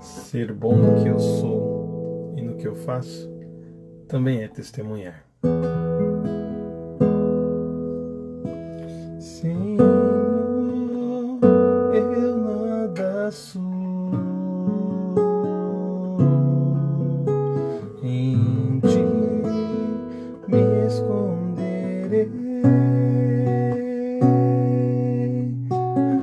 Ser bom no que eu sou e no que eu faço também é testemunhar. Senhor, eu nada sou, em ti me esconderei.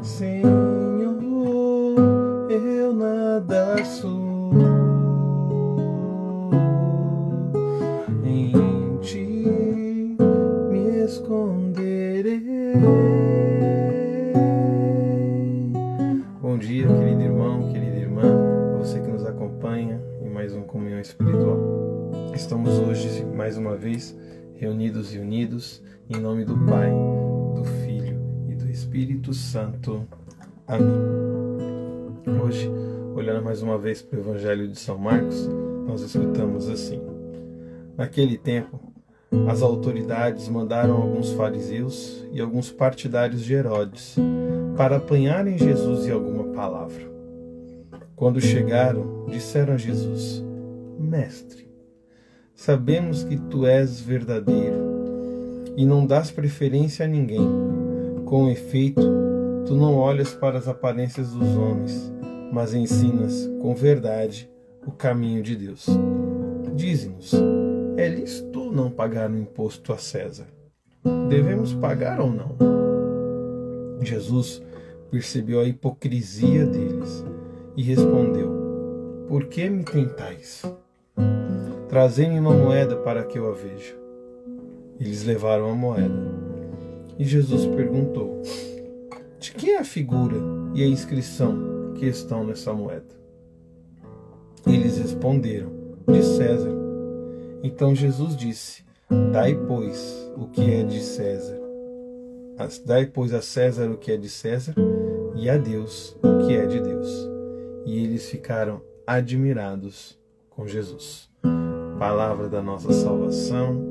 Senhor, eu nada sou, em ti me esconderei. Bom dia, querido irmão, querida irmã, você que nos acompanha em mais uma comunhão espiritual. Estamos hoje, mais uma vez, reunidos e unidos em nome do Pai, do Filho e do Espírito Santo. Amém. Hoje, olhando mais uma vez para o Evangelho de São Marcos, nós escutamos assim: naquele tempo, as autoridades mandaram alguns fariseus e alguns partidários de Herodes para apanharem Jesus em alguma palavra. Quando chegaram, disseram a Jesus: Mestre, sabemos que tu és verdadeiro e não dás preferência a ninguém. Com efeito, tu não olhas para as aparências dos homens, mas ensinas com verdade o caminho de Deus. Dize-nos, é lícito não pagar o imposto a César? Devemos pagar ou não? Jesus percebeu a hipocrisia deles e respondeu: Por que me tentais? Trazei-me uma moeda para que eu a veja. Eles levaram a moeda. E Jesus perguntou: De quem é a figura e a inscrição que estão nessa moeda? Eles responderam: De César. Então Jesus disse: Dai, pois, o que é de César. Dai, pois, a César o que é de César, e a Deus o que é de Deus. E eles ficaram admirados com Jesus. Palavra da nossa salvação,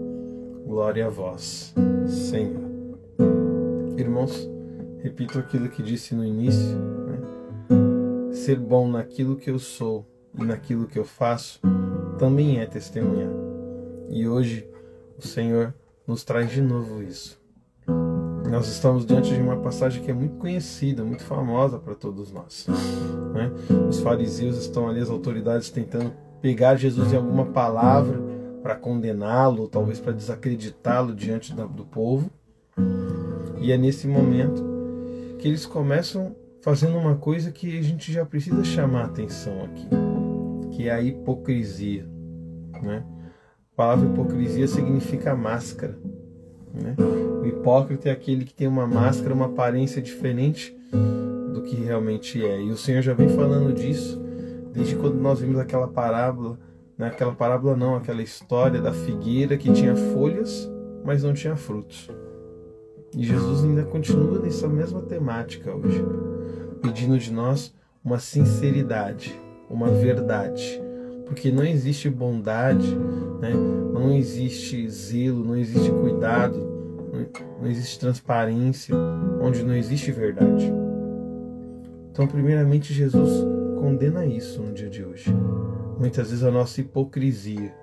glória a vós, Senhor. Irmãos, repito aquilo que disse no início, né? Ser bom naquilo que eu sou e naquilo que eu faço também é testemunhar. E hoje o Senhor nos traz de novo isso. Nós estamos diante de uma passagem que é muito conhecida, muito famosa para todos nós, né? Os fariseus estão ali, as autoridades, tentando pegar Jesus em alguma palavra para condená-lo, talvez para desacreditá-lo diante do povo. E é nesse momento que eles começam fazendo uma coisa que a gente já precisa chamar a atenção aqui, que é a hipocrisia, né? A palavra hipocrisia significa máscara, né? O hipócrita é aquele que tem uma máscara, uma aparência diferente do que realmente é. E o Senhor já vem falando disso desde quando nós vimos aquela parábola, né? Aquela história da figueira que tinha folhas, mas não tinha frutos. E Jesus ainda continua nessa mesma temática hoje, pedindo de nós uma sinceridade, uma verdade. Porque não existe bondade, né? Não existe zelo, não existe cuidado, não existe transparência, onde não existe verdade. Então, primeiramente, Jesus condena isso no dia de hoje. Muitas vezes a nossa hipocrisia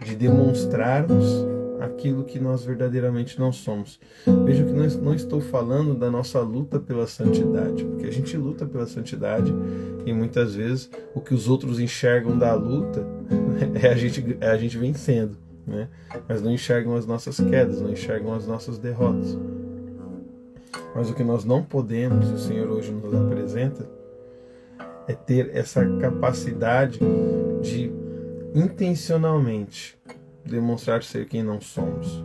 de demonstrarmos aquilo que nós verdadeiramente não somos. Veja que não estou falando da nossa luta pela santidade, porque a gente luta pela santidade e muitas vezes o que os outros enxergam da luta é a gente vencendo, né? Mas não enxergam as nossas quedas, não enxergam as nossas derrotas. Mas o que nós não podemos, e o Senhor hoje nos apresenta, é ter essa capacidade de intencionalmente demonstrar ser quem não somos.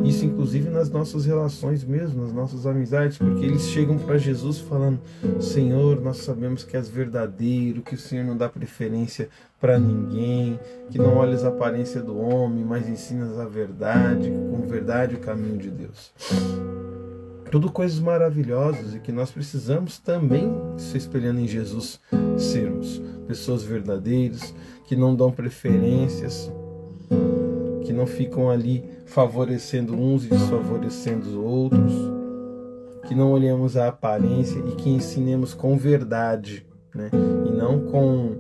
Isso inclusive nas nossas relações mesmo, nas nossas amizades, porque eles chegam para Jesus falando: Senhor, nós sabemos que és verdadeiro, que o Senhor não dá preferência para ninguém, que não olhas a aparência do homem, mas ensinas a verdade, com verdade o caminho de Deus. Tudo coisas maravilhosas e que nós precisamos também, se espelhando em Jesus, sermos pessoas verdadeiras, que não dão preferências, que não ficam ali favorecendo uns e desfavorecendo os outros, que não olhemos a aparência e que ensinemos com verdade, né? E não com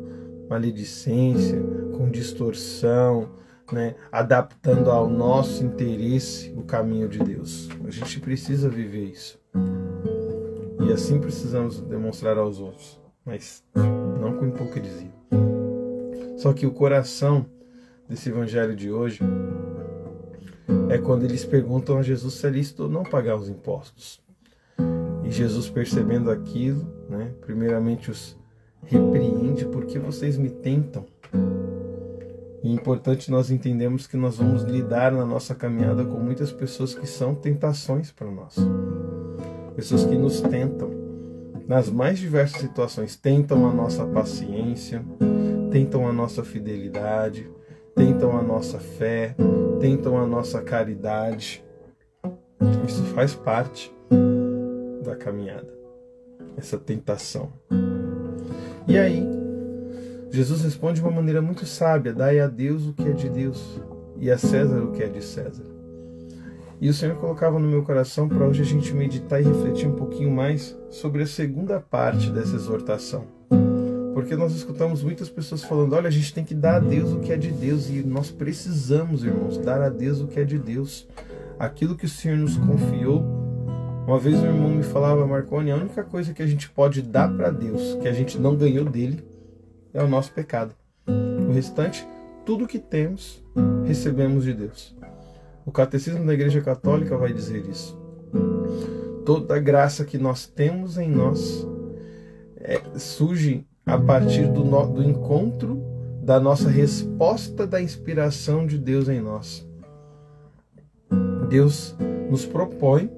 maledicência, com distorção, né? Adaptando ao nosso interesse o caminho de Deus. A gente precisa viver isso. E assim precisamos demonstrar aos outros, mas não com hipocrisia. Só que o coração desse evangelho de hoje é quando eles perguntam a Jesus se é lícito ou não pagar os impostos. E Jesus, percebendo aquilo, né, primeiramente os repreende: porque vocês me tentam. E é importante nós entendermos que nós vamos lidar na nossa caminhada com muitas pessoas que são tentações para nós. Pessoas que nos tentam nas mais diversas situações. Tentam a nossa paciência, tentam a nossa fidelidade, tentam a nossa fé, tentam a nossa caridade. Isso faz parte da caminhada, essa tentação. E aí, Jesus responde de uma maneira muito sábia: dai a Deus o que é de Deus e a César o que é de César. E o Senhor colocava no meu coração para hoje a gente meditar e refletir um pouquinho mais sobre a segunda parte dessa exortação. Porque nós escutamos muitas pessoas falando: olha, a gente tem que dar a Deus o que é de Deus. E nós precisamos, irmãos, dar a Deus o que é de Deus. Aquilo que o Senhor nos confiou. Uma vez um irmão me falava: Marconi, a única coisa que a gente pode dar para Deus, que a gente não ganhou dele, é o nosso pecado. O restante, tudo que temos, recebemos de Deus. O Catecismo da Igreja Católica vai dizer isso. Toda a graça que nós temos em nós surge a partir do encontro da nossa resposta da inspiração de Deus em nós. Deus nos propõe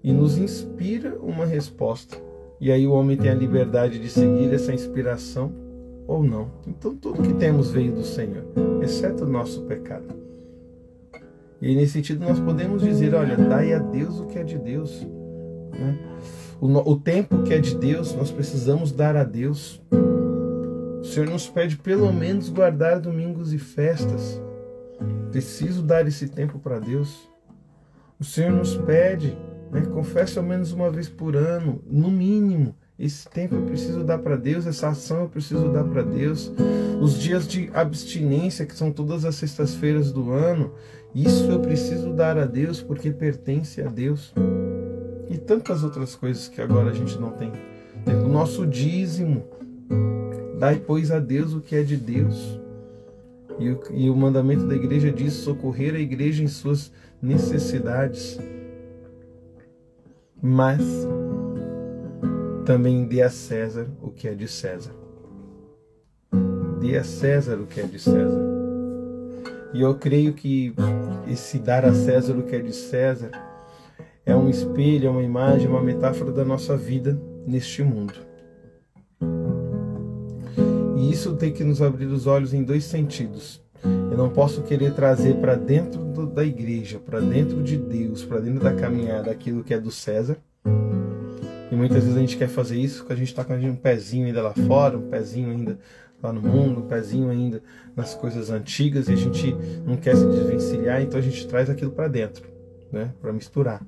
e nos inspira uma resposta. E aí o homem tem a liberdade de seguir essa inspiração ou não. Então tudo que temos veio do Senhor, exceto o nosso pecado. E nesse sentido nós podemos dizer: olha, dai a Deus o que é de Deus. Né? O tempo que é de Deus, nós precisamos dar a Deus. O Senhor nos pede pelo menos guardar domingos e festas. Preciso dar esse tempo para Deus. O Senhor nos pede, né, confesse ao menos uma vez por ano, no mínimo. Esse tempo eu preciso dar para Deus, essa ação eu preciso dar para Deus. Os dias de abstinência, que são todas as sextas-feiras do ano, isso eu preciso dar a Deus porque pertence a Deus. E tantas outras coisas que agora a gente não tem. O nosso dízimo, dai pois a Deus o que é de Deus. E o mandamento da igreja diz: socorrer a igreja em suas necessidades. Mas também dê a César o que é de César. Dê a César o que é de César. E eu creio que esse dar a César o que é de César é um espelho, é uma imagem, uma metáfora da nossa vida neste mundo. E isso tem que nos abrir os olhos em dois sentidos. Eu não posso querer trazer para dentro da igreja, para dentro de Deus, para dentro da caminhada, aquilo que é do César. E muitas vezes a gente quer fazer isso porque a gente está com um pezinho ainda lá fora, um pezinho ainda lá no mundo, um pezinho ainda nas coisas antigas, e a gente não quer se desvencilhar, então a gente traz aquilo para dentro, né, para misturar.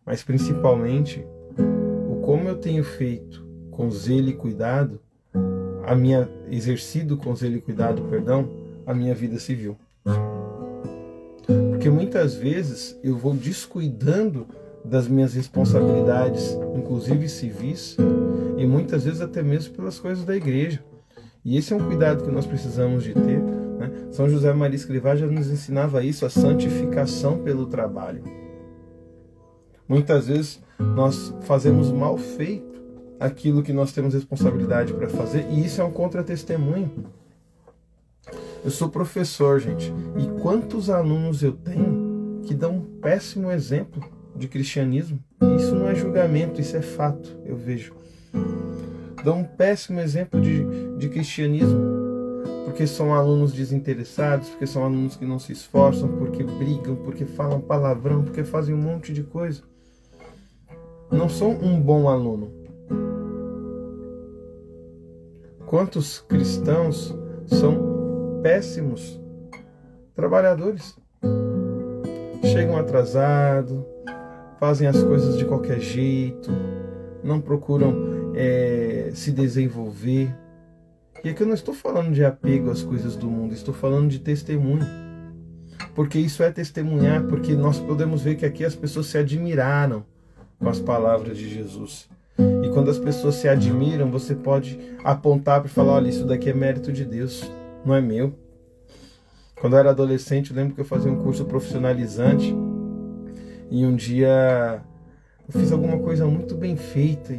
Mas principalmente, o como eu tenho feito com zelo e cuidado, exercido com zelo e cuidado, a minha vida civil. Porque muitas vezes eu vou descuidando das minhas responsabilidades, inclusive civis, e muitas vezes até mesmo pelas coisas da igreja. E esse é um cuidado que nós precisamos de ter, né? São José Maria Escrivá já nos ensinava isso, a santificação pelo trabalho. Muitas vezes nós fazemos mal feito aquilo que nós temos responsabilidade para fazer, e isso é um contra-testemunho. Eu sou professor, gente, e quantos alunos eu tenho que dão um péssimo exemplo de cristianismo? E isso não é julgamento, isso é fato, eu vejo. Dão um péssimo exemplo de cristianismo, porque são alunos desinteressados, porque são alunos que não se esforçam, porque brigam, porque falam palavrão, porque fazem um monte de coisa. Não são um bom aluno. Quantos cristãos são péssimos trabalhadores? Chegam atrasados, fazem as coisas de qualquer jeito, não procuram se desenvolver. E aqui eu não estou falando de apego às coisas do mundo, estou falando de testemunho. Porque isso é testemunhar, porque nós podemos ver que aqui as pessoas se admiraram com as palavras de Jesus. E quando as pessoas se admiram, você pode apontar para falar, olha, isso daqui é mérito de Deus, não é meu. Quando eu era adolescente, eu lembro que eu fazia um curso profissionalizante e um dia eu fiz alguma coisa muito bem feita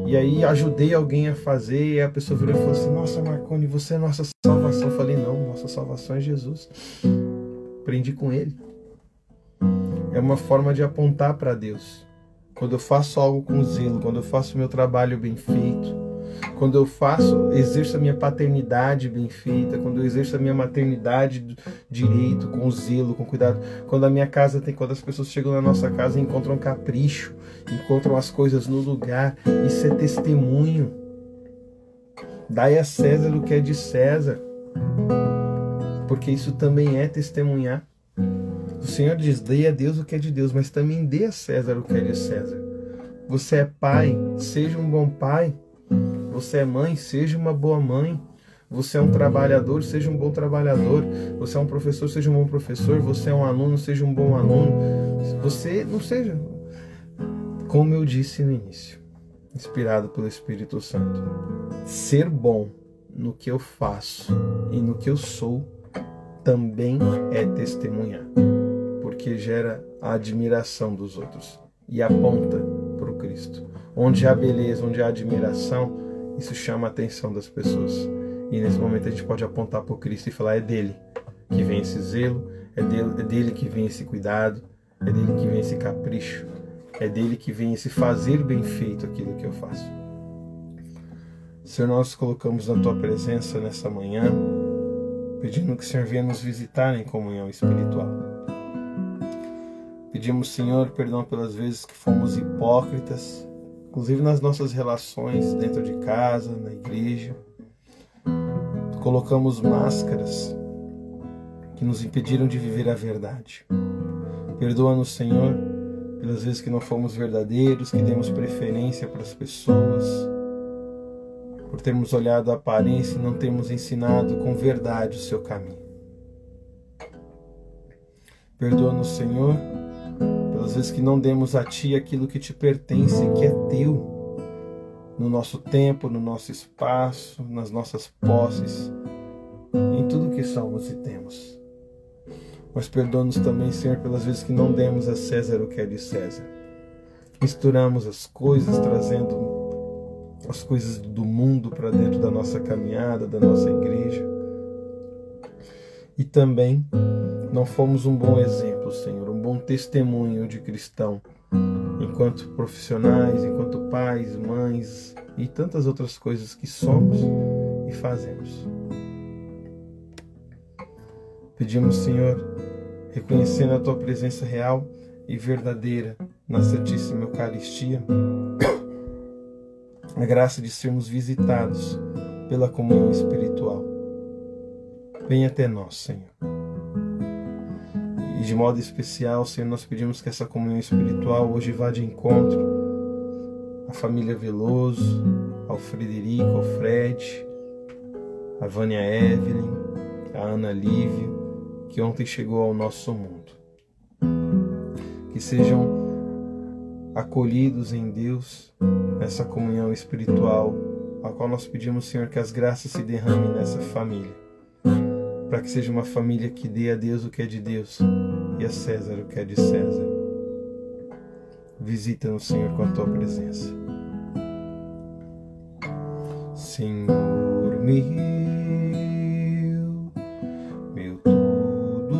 e aí ajudei alguém a fazer e a pessoa virou e falou assim, nossa, Marconi, você é nossa salvação. Eu falei, não, nossa salvação é Jesus. Aprendi com Ele. É uma forma de apontar para Deus. Quando eu faço algo com zelo, quando eu faço o meu trabalho bem feito, quando eu exerço a minha paternidade bem feita, quando eu exerço a minha maternidade direito, com zelo, com cuidado, quando a minha casa quando as pessoas chegam na nossa casa e encontram capricho, encontram as coisas no lugar, isso é testemunho. Dai a César o que é de César, porque isso também é testemunhar. O Senhor diz, dê a Deus o que é de Deus, mas também dê a César o que é de César. Você é pai, seja um bom pai. Você é mãe, seja uma boa mãe. Você é um trabalhador, seja um bom trabalhador. Você é um professor, seja um bom professor. Você é um aluno, seja um bom aluno. Você não seja, como eu disse no início, inspirado pelo Espírito Santo. Ser bom no que eu faço e no que eu sou também é testemunhar, porque gera a admiração dos outros e aponta para o Cristo. Onde há beleza, onde há admiração, isso chama a atenção das pessoas. E nesse momento a gente pode apontar para o Cristo e falar, é dele que vem esse zelo, é dele que vem esse cuidado, é dele que vem esse capricho, é dele que vem esse fazer bem feito aquilo que eu faço. Senhor, nós colocamos na Tua presença nessa manhã, pedindo que o Senhor venha nos visitar em comunhão espiritual. Pedimos, Senhor, perdão pelas vezes que fomos hipócritas, inclusive nas nossas relações dentro de casa, na igreja. Colocamos máscaras que nos impediram de viver a verdade. Perdoa-nos, Senhor, pelas vezes que não fomos verdadeiros, que demos preferência para as pessoas, por termos olhado a aparência e não termos ensinado com verdade o seu caminho. Perdoa-nos, Senhor, pelas vezes que não demos a Ti aquilo que Te pertence, que é Teu, no nosso tempo, no nosso espaço, nas nossas posses, em tudo que somos e temos. Mas perdoa-nos também, Senhor, pelas vezes que não demos a César o que é de César. Misturamos as coisas, trazendo as coisas do mundo para dentro da nossa caminhada, da nossa igreja. E também não fomos um bom exemplo, Senhor, um bom testemunho de cristão, enquanto profissionais, enquanto pais, mães e tantas outras coisas que somos e fazemos. Pedimos, Senhor, reconhecendo a Tua presença real e verdadeira na Santíssima Eucaristia, a graça de sermos visitados pela comunhão espiritual. Venha até nós, Senhor. E de modo especial, Senhor, nós pedimos que essa comunhão espiritual hoje vá de encontro à família Veloso, ao Frederico, ao Fred, a Vânia Evelyn, a Ana Lívia, que ontem chegou ao nosso mundo. Que sejam acolhidos em Deus nessa comunhão espiritual, a qual nós pedimos, Senhor, que as graças se derramem nessa família, para que seja uma família que dê a Deus o que é de Deus e a César o que é de César. Visita-nos, Senhor, com a Tua presença. Senhor meu tudo,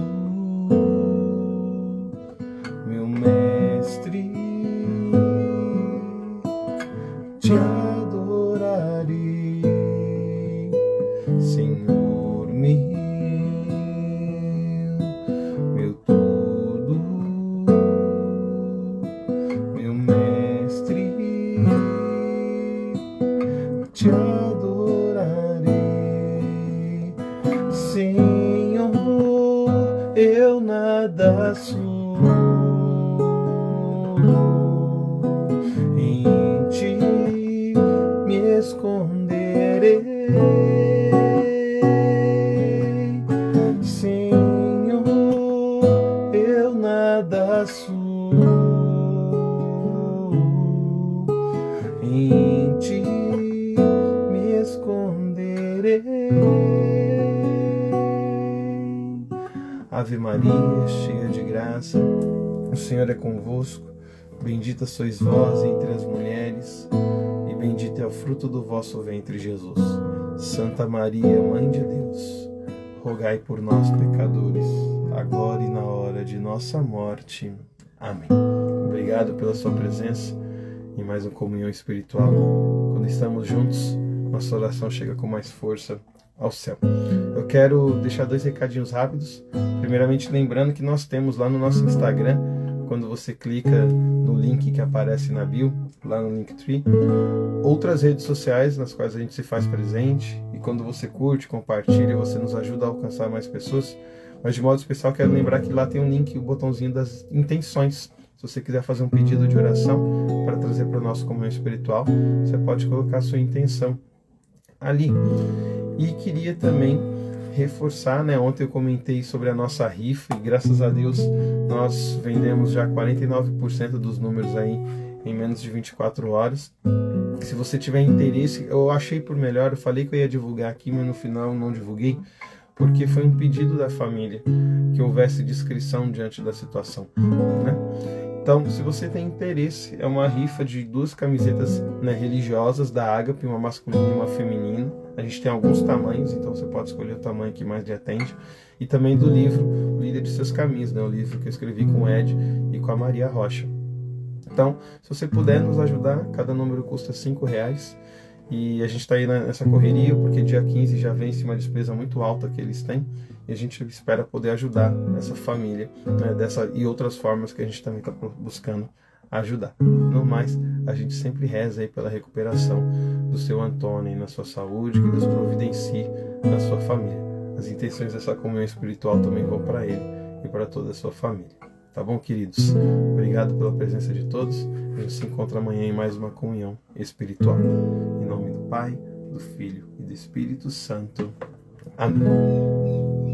meu mestre, Te adorarei, Senhor meu tudo, meu mestre, Te adorarei, Senhor, eu nada sou. Em Ti me esconderei, esconderei. Ave Maria, cheia de graça, o Senhor é convosco. Bendita sois vós entre as mulheres, e bendito é o fruto do vosso ventre, Jesus. Santa Maria, Mãe de Deus, rogai por nós, pecadores, agora e na hora de nossa morte. Amém. Obrigado pela sua presença em mais uma comunhão espiritual. Quando estamos juntos, nossa oração chega com mais força ao céu. Eu quero deixar 2 recadinhos rápidos. Primeiramente, lembrando que nós temos lá no nosso Instagram, quando você clica no link que aparece na bio, lá no Linktree, outras redes sociais nas quais a gente se faz presente, e quando você curte, compartilha, você nos ajuda a alcançar mais pessoas. Mas de modo especial quero lembrar que lá tem um link, o botãozinho das intenções. Se você quiser fazer um pedido de oração para trazer para o nosso comunhão espiritual, você pode colocar a sua intenção ali. E queria também reforçar, ontem eu comentei sobre a nossa rifa e graças a Deus nós vendemos já 49% dos números aí em menos de 24 horas. Se você tiver interesse, eu achei por melhor, eu falei que eu ia divulgar aqui, mas no final não divulguei, porque foi um pedido da família que houvesse discrição diante da situação, Então, se você tem interesse, é uma rifa de 2 camisetas religiosas da Ágape, uma masculina e uma feminina. A gente tem alguns tamanhos, então você pode escolher o tamanho que mais lhe atende. E também do livro Líder de Seus Caminhos, o livro que eu escrevi com o Ed e com a Maria Rocha. Então, se você puder nos ajudar, cada número custa R$5. E a gente está aí nessa correria, porque dia 15 já vence uma despesa muito alta que eles têm. E a gente espera poder ajudar essa família, dessa e outras formas que a gente também está buscando ajudar. No mais, a gente sempre reza aí pela recuperação do seu Antônio e na sua saúde, que Deus providencie na sua família. As intenções dessa comunhão espiritual também vão para ele e para toda a sua família. Tá bom, queridos? Obrigado pela presença de todos. A gente se encontra amanhã em mais uma comunhão espiritual. Em nome do Pai, do Filho e do Espírito Santo. Amém.